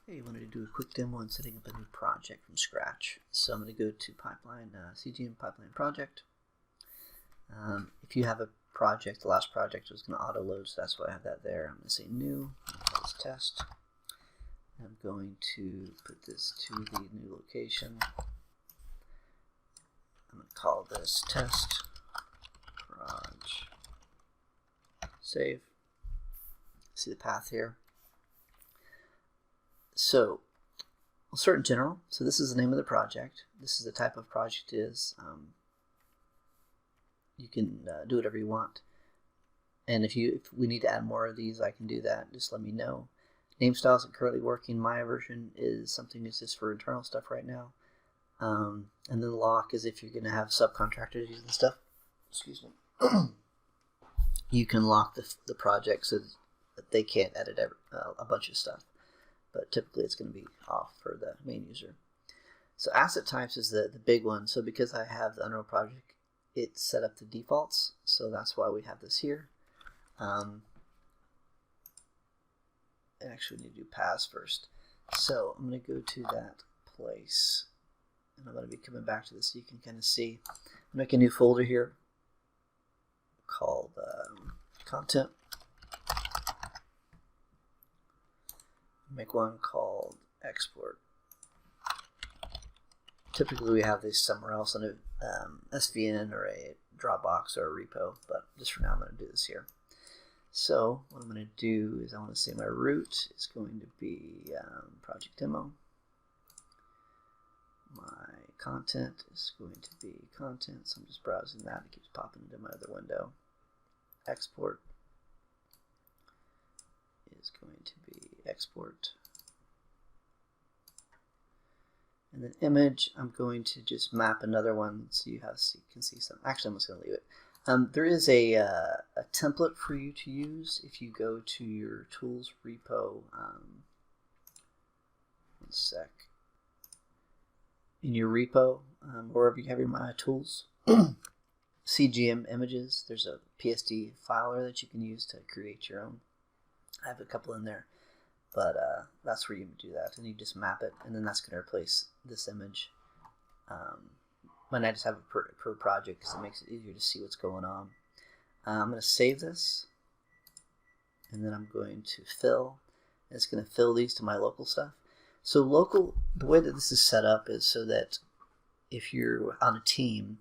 Hey, I wanted to do a quick demo on setting up a new project from scratch. So I'm going to go to Pipeline, cgmProject. If you have a project, the last project was going to auto load, so that's why I have that there. I'm going to say new, call this test. I'm going to put this to the new location. I'm going to call this test proj. Save. See the path here. So we'll start in general. So this is the name of the project. This is the type of project it is. You can do whatever you want. And if we need to add more of these, I can do that. Just let me know. Name style isn't currently working. My version is something that's just for internal stuff right now. And then lock is if you're going to have subcontractors using stuff. Excuse me. You can lock the project so that they can't edit a bunch of stuff. But typically it's going to be off for the main user. So asset types is the big one. So because I have the Unreal project, it set up the defaults. So that's why we have this here. Actually, we need to do paths first. So I'm going to go to that place. And I'm going to be coming back to this so you can kind of see. Make a new folder here called content. Make one called export. Typically we have these somewhere else in a SVN or a Dropbox or a repo, but just for now I'm going to do this here. So what I'm going to do is I want to say my root is going to be project demo. My content is going to be content, so I'm just browsing that. It keeps popping into my other window. Export is going to be export. And then image, I'm going to just map another one so you can see some. Actually, I'm just going to leave it. There is a template for you to use if you go to your tools repo. One sec. In your repo, wherever you have your My Tools, CGM images, there's a PSD filer that you can use to create your own. I have a couple in there, but that's where you do that, and you just map it, and then that's going to replace this image. When I just have it per project because it makes it easier to see what's going on. I'm going to save this, and then I'm going to fill. And it's going to fill these to my local stuff. So local, the way that this is set up is so that if you're on a team,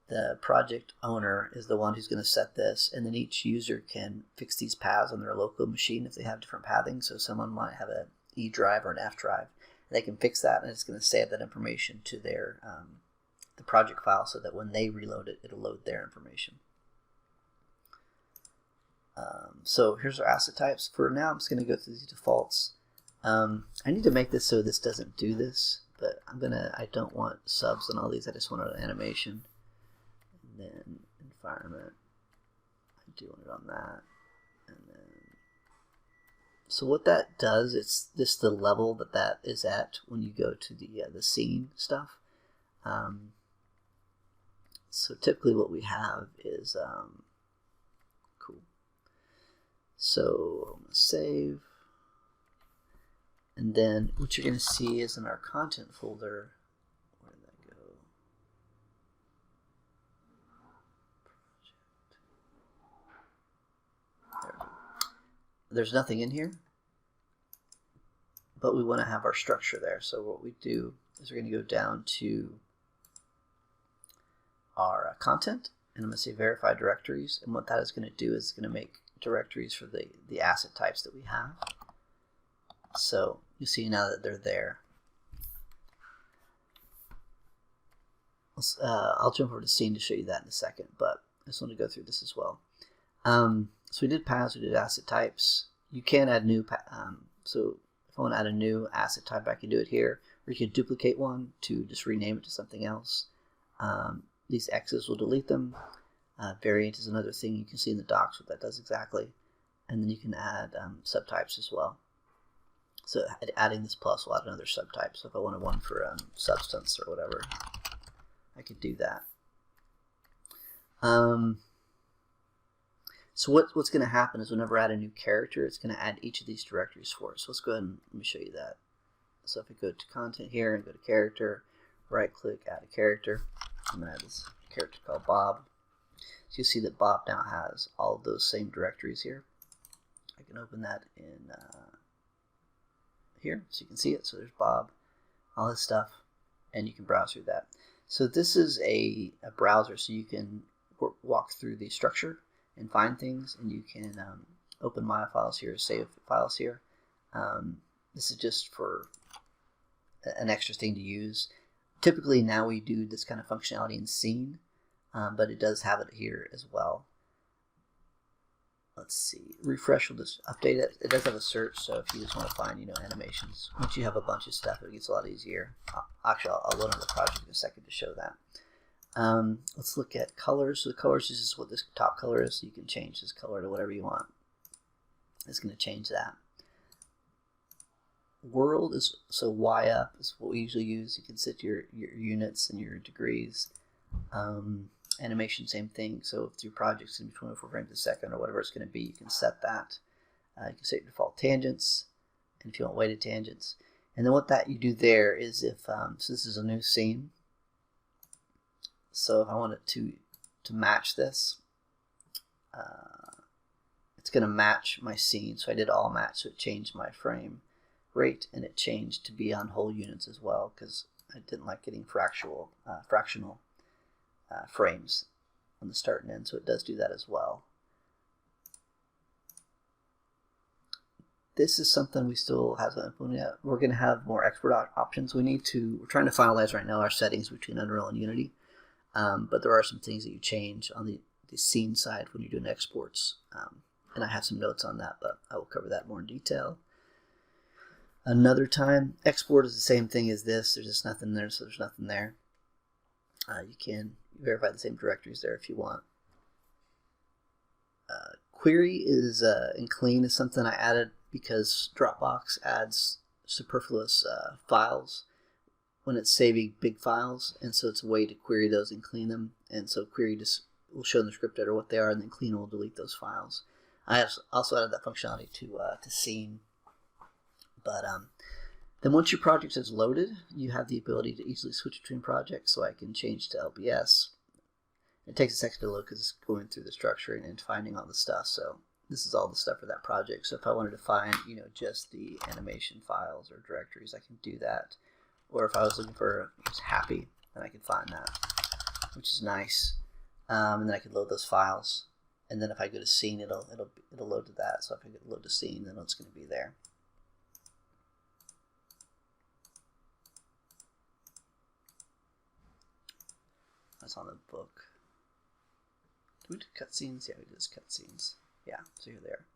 the project owner is the one who's going to set this, and then each user can fix these paths on their local machine if they have different pathing. So someone might have an E drive or an F drive. They can fix that, and it's going to save that information to their the project file so that when they reload it, it'll load their information. So here's our asset types. For now, I'm just going to go through the defaults. I need to make this so this doesn't do this, but I don't want subs on all these. I just want an animation. And then environment, I do want it on that. And then, so what that does, it's just the level that is at when you go to the scene stuff. So typically what we have is cool. So I'm gonna save. And then what you're going to see is in our content folder, where did that go? Project. There's nothing in here, but we want to have our structure there. So what we do is we're going to go down to our content, and I'm going to say verify directories. And what that is going to do is going to make directories for the asset types that we have. So you see now that they're there. I'll jump over to scene to show you that in a second, but I just want to go through this as well. So we did paths, we did asset types. You can add new, so if I want to add a new asset type, I can do it here, or you can duplicate one to just rename it to something else. These X's will delete them. Variant is another thing you can see in the docs what that does exactly. And then you can add subtypes as well. So adding this plus will add another subtype. So if I wanted one for substance or whatever, I could do that. So what's going to happen is whenever I add a new character, it's going to add each of these directories for us. So let's go ahead and let me show you that. So if I go to content here and go to character, right click, add a character, I'm going to add this character called Bob. So you'll see that Bob now has all of those same directories here. I can open that in here so you can see it. So there's Bob, all his stuff, and you can browse through that. So this is a browser, so you can walk through the structure and find things, and you can open my files here, save files here. This is just for an extra thing to use. Typically now we do this kind of functionality in Scene, but it does have it here as well. Let's see, refresh will just update it. It does have a search, so if you just want to find, animations, once you have a bunch of stuff, it gets a lot easier. Actually, I'll load on the project in a second to show that. Let's look at colors. So the colors is just what this top color is, so you can change this color to whatever you want. It's going to change that. World is, so Y up is what we usually use. You can set your units and your degrees. Animation, same thing. So if your project's going to be 24 frames a second or whatever it's going to be, you can set that. You can set your default tangents, and if you want weighted tangents. And then what that you do there is if, so this is a new scene. So if I want it to match this, it's going to match my scene. So I did all match, so it changed my frame rate, and it changed to be on whole units as well, because I didn't like getting fractional frames on the start and end, so it does do that as well. This is something we still haven't implemented yet. We're going to have more export options. We're trying to finalize right now our settings between Unreal and Unity, but there are some things that you change on the scene side when you're doing exports, and I have some notes on that, but I will cover that more in detail another time. Export is the same thing as this. There's just nothing there, so there's nothing there. You can verify the same directories there if you want. Query is and clean is something I added because Dropbox adds superfluous files when it's saving big files, and so it's a way to query those and clean them. And so query just will show in the script editor what they are, and then clean will delete those files. I have also added that functionality to Scene. But then once your project is loaded, you have the ability to easily switch between projects. So I can change to LBS. It takes a second to load because it's going through the structure and finding all the stuff. So this is all the stuff for that project. So if I wanted to find, just the animation files or directories, I can do that. Or if I was looking for just happy, then I could find that, which is nice. And then I could load those files. And then if I go to Scene, it'll load to that. So if I load to Scene, then it's going to be there. That's on the book. Did we do cutscenes? Yeah, we did cutscenes. Yeah, so here they are.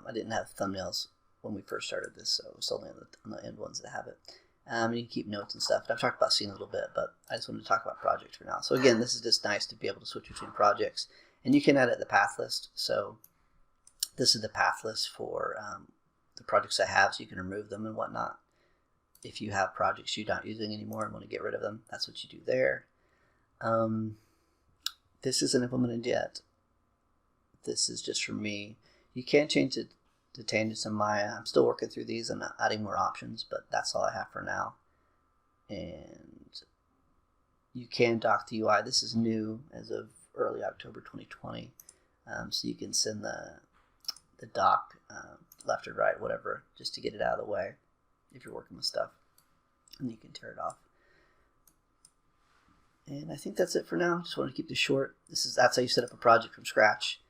I didn't have thumbnails when we first started this, so it was only on the end ones that have it. You can keep notes and stuff. I've talked about Scene a little bit, but I just wanted to talk about projects for now. So again, this is just nice to be able to switch between projects, and you can edit the path list. So this is the path list for the projects I have, so you can remove them and whatnot. If you have projects you're not using anymore and want to get rid of them, that's what you do there. This isn't implemented yet. This is just for me. You can change it to tangents in Maya. I'm still working through these and adding more options, but that's all I have for now. And you can dock the UI. This is new as of early October 2020. So you can send the dock left or right, whatever, just to get it out of the way if you're working with stuff, and you can tear it off. And I think that's it for now. Just want to keep this short. That's how you set up a project from scratch.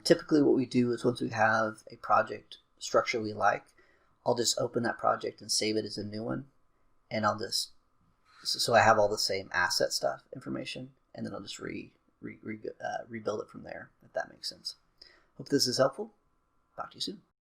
Typically what we do is once we have a project structure we like, I'll just open that project and save it as a new one, and so I have all the same asset stuff information, and then I'll just rebuild it from there, if that makes sense. Hope this is helpful. Talk to you soon.